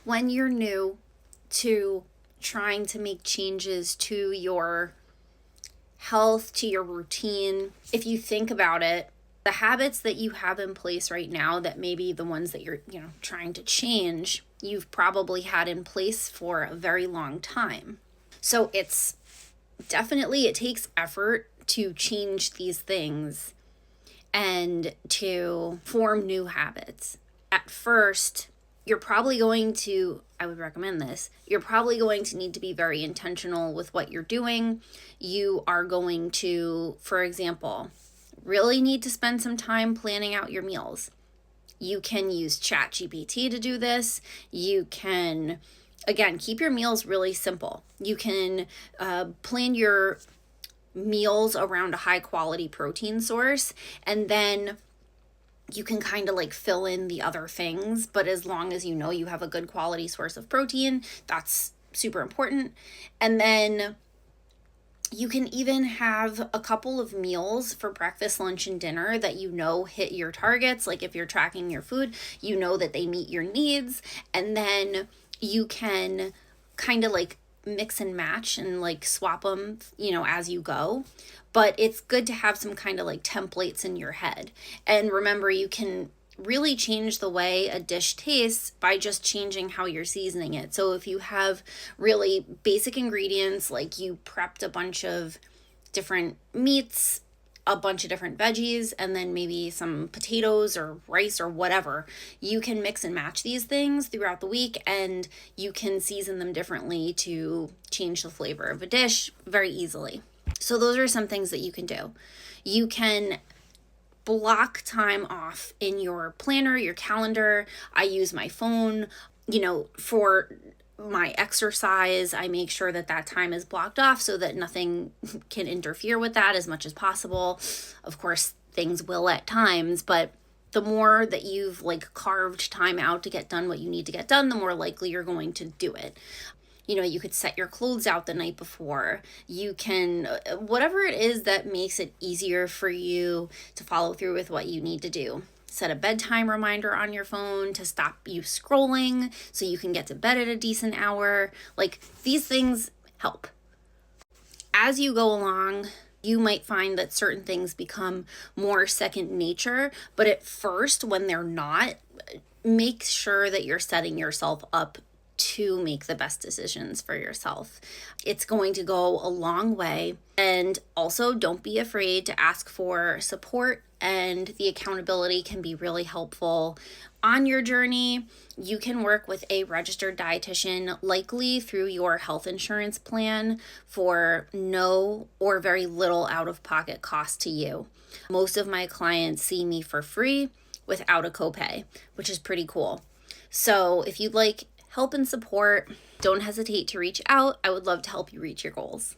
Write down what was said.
When you're new to trying to make changes to your health, to your routine, if you think about it, the habits that you have in place right now that maybe the ones that you're, trying to change, you've probably had in place for a very long time. So it takes effort to change these things and to form new habits. At first, you're probably going to, I would recommend this, you're probably going to need to be very intentional with what you're doing. You are going to, for example, really need to spend some time planning out your meals. You can use ChatGPT to do this. You can, again, keep your meals really simple. You can plan your meals around a high quality protein source, and then you can kind of like fill in the other things, but as long as you have a good quality source of protein, that's super important. And then you can even have a couple of meals for breakfast, lunch, and dinner that hit your targets. Like if you're tracking your food, that they meet your needs. And then you can kind of like mix and match and like swap them, as you go. But it's good to have some kind of like templates in your head. And remember, you can really change the way a dish tastes by just changing how you're seasoning it. So if you have really basic ingredients, like you prepped a bunch of different meats, a bunch of different veggies, and then maybe some potatoes or rice or whatever, you can mix and match these things throughout the week, and you can season them differently to change the flavor of a dish very easily. So those are some things that you can do. You can block time off in your planner, your calendar. I use my phone, for my exercise. I make sure that time is blocked off so that nothing can interfere with that as much as possible. Of course, things will at times, but the more that you've like carved time out to get done what you need to get done, the more likely you're going to do it. You could set your clothes out the night before. You can, whatever it is that makes it easier for you to follow through with what you need to do. Set a bedtime reminder on your phone to stop you scrolling so you can get to bed at a decent hour. Like, these things help. As you go along, you might find that certain things become more second nature, but at first, when they're not, make sure that you're setting yourself up to make the best decisions for yourself. It's going to go a long way. And also, don't be afraid to ask for support, and the accountability can be really helpful. On your journey, you can work with a registered dietitian, likely through your health insurance plan, for no or very little out-of-pocket cost to you. Most of my clients see me for free without a copay, which is pretty cool. So if you'd like help and support, don't hesitate to reach out. I would love to help you reach your goals.